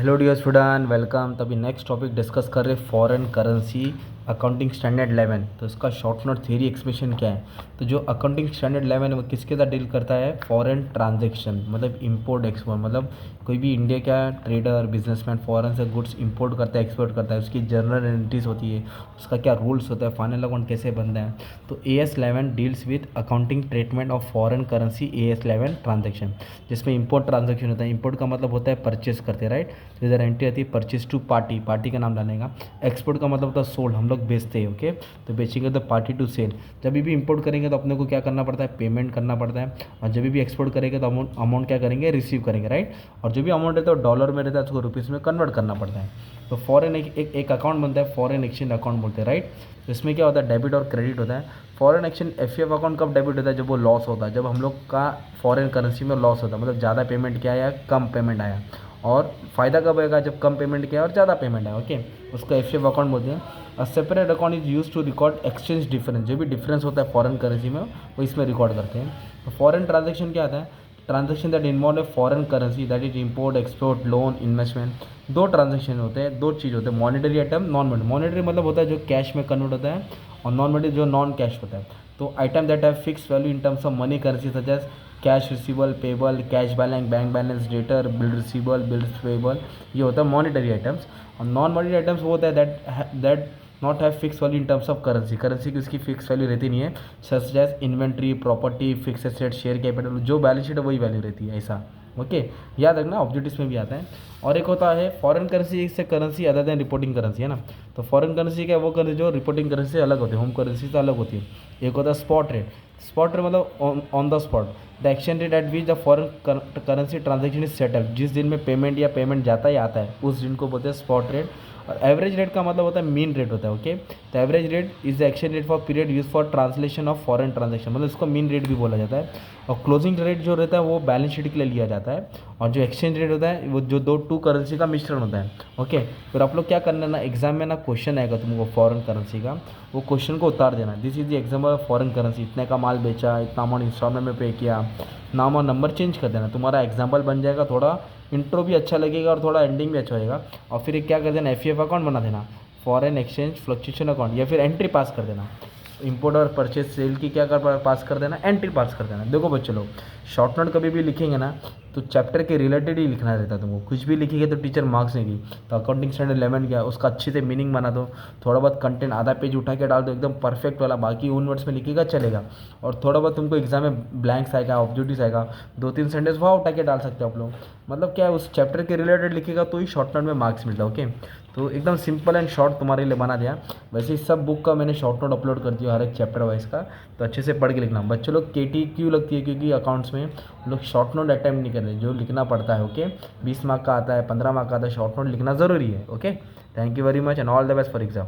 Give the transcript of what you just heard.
Hello dear student, welcome. तभी next topic discuss कर रहे फॉरेन करेंसी अकाउंटिंग स्टैंडर्ड 11। तो इसका शॉर्ट नोट थ्योरी एक्सप्लेनेशन क्या है। तो जो अकाउंटिंग स्टैंडर्ड 11 वो किसके साथ डील करता है, फॉरेन ट्रांजैक्शन, मतलब इंपोर्ट एक्सपोर्ट। मतलब कोई भी इंडिया का ट्रेडर बिजनेसमैन फॉरेन से गुड्स इंपोर्ट करता है, एक्सपोर्ट करता है, उसकी जर्नल एंट्रीज होती है, उसका क्या रूल्स होता है, फाइनल अकाउंट कैसे बनता है। तो AS11 deals with accounting treatment of foreign currency AS11 transaction, जिसमें इंपोर्ट ट्रांजेक्शन होता है। इंपोर्ट का मतलब होता है परचेस करते, राइट। इधर एंट्री आती है परचेज टू पार्टी, पार्टी का नाम डालेगा। एक्सपोर्ट का मतलब होता है सोल्ड, हम लोग बेचते हैं, ओके। तो बेचेंगे तो पार्टी टू सेल। जब भी इंपोर्ट करेंगे तो अपने को क्या करना पड़ता है, पेमेंट करना पड़ता है। और जब भी एक्सपोर्ट करेंगे तो अमाउंट क्या करेंगे, रिसीव करेंगे, राइट। और जो भी अमाउंट रहता है वो डॉलर में रहता है, उसको रुपीज़ में कन्वर्ट करना पड़ता है। तो फॉरेन एक अकाउंट बनता है, फॉरेन एक्सचेंज अकाउंट बोलते हैं, राइट। तो इसमें क्या होता है, डेबिट और क्रेडिट होता है। फॉरेन एक्सचेंज FF अकाउंट कब डेबिट होता है, जब वो लॉस होता है, जब हम लोग का फॉरेन करेंसी में लॉस होता है, मतलब ज़्यादा पेमेंट क्या आया, कम पेमेंट आया। और फ़ायदा कब आएगा, जब कम पेमेंट किया और ज़्यादा पेमेंट है, ओके। उसको FF अकाउंट बोलते हैं। A separate account is use to record exchange difference, जो भी डिफरेंस होता है फॉरेन करेंसी में वो इसमें रिकॉर्ड करते हैं। तो फॉरेन ट्रांजेक्शन क्या आता है, transaction that involve a foreign currency, that is import export loan investment. दो ट्रांजेक्शन होते हैं, दो चीज़ होते हैं, monetary item non monetary. Monetary मतलब होता है जो कैश में कन्वर्ट होता है, और नॉन मॉनिटरी जो नॉन कैश होता है। तो item that have fix value in terms of money currency such as cash receivable, payable, cash balance, bank balance, debtor, bill receivable, bills payable, ये होता है मॉनिटरी आइटम्स। और नॉन मॉनिटरी आइटम्स वो होता है that not have fix value in terms of currency, currency की उसकी fix value रहती नहीं है। Such as inventory, property, fix asset, share capital, जो बैलेंस शीट है वही वैल्यू रहती है, ऐसा, ओके। याद रखना, ऑब्जेक्टिव्स में भी आता है। और एक होता है फॉरेन करेंसी से currency other than reporting currency, है ना। तो फॉरेन करेंसी क्या है, वो करेंसी जो रिपोर्टिंग करेंसी से अलग होती है, होम करेंसी से अलग होती है। एक होता है स्पॉट रेट। स्पॉट रेट मतलब on the spot, the exchange rate at which the foreign currency transaction is settle, जिस दिन में पेमेंट या पेमेंट जाता है या आता है उस दिन को बोलते हैं स्पॉट रेट। और एवरेज रेट का मतलब होता है मीन रेट होता है, ओके। तो average rate is the exchange rate for period use for translation of foreign transaction, मतलब इसको मीन रेट भी बोला जाता है। और क्लोजिंग रेट जो रहता है वो बैलेंस शीट के लिए लिया जाता है। और जो एक्सचेंज रेट होता है वो जो टू करेंसी का मिश्रण होता है, ओके। फिर आप लोग क्या करना है ना, एग्जाम में ना क्वेश्चन आएगा तुमको फॉरेन करेंसी का, वो क्वेश्चन को उतार देना। This is the example of foreign currency, इतने का माल बेचा, इतना अमाउंट इंस्टॉलमेंट में पे किया, नाम और नंबर चेंज कर देना, तुम्हारा एग्जाम्पल बन जाएगा। थोड़ा इंट्रो भी अच्छा लगेगा और थोड़ा एंडिंग भी अच्छा होएगा। और फिर क्या कर देना, FF अकाउंट बना देना, फॉरेन एक्सचेंज फ्लक्चुएशन अकाउंट, या फिर एंट्री पास कर देना। इंपोर्ट और परचेज सेल की क्या कर पास कर देना, एंट्री पास कर देना। देखो बच्चों लोग, शॉर्ट नोट कभी भी लिखेंगे ना तो चैप्टर के रिलेटेड ही लिखना रहता है तुमको, कुछ भी लिखिए तो टीचर मार्क्स नहीं दी। तो अकाउंटिंग स्टैंडर्ड 11 क्या, उसका अच्छे से मीनिंग बना दो, थोड़ा बहुत कंटेंट आधा पेज उठा के डाल दो एकदम परफेक्ट वाला, बाकी उन वर्ड्स में लिखेगा चलेगा। और थोड़ा बहुत तुमको एग्जाम में ब्लैंक्स आएगा, ऑब्जेक्टिव्स आएगा, 2-3 सेंटेंस वहाँ उठा के डाल सकते हो आप लोग। मतलब क्या है, उस चैप्टर के रिलेटेड लिखेगा तो ही शॉर्ट नोट में मार्क्स मिलता है, ओके। तो एकदम सिंपल एंड शॉर्ट तुम्हारे लिए बना दिया। वैसे इस सब बुक का मैंने शॉर्ट नोट अपलोड कर दिया हर एक चैप्टर वाइज का, तो अच्छे से पढ़ के लिखना। बच्चों लोग KT क्यों लगती है, क्योंकि अकाउंट्स में लोग शॉर्ट नोट अटैम्प्ट नहीं कर रहे, जो लिखना पड़ता है, ओके। 20 मार्क का आता है, 15 मार्क का आता है, शॉर्ट नोट लिखना ज़रूरी है, okay. Thank you very much and all the best for exam.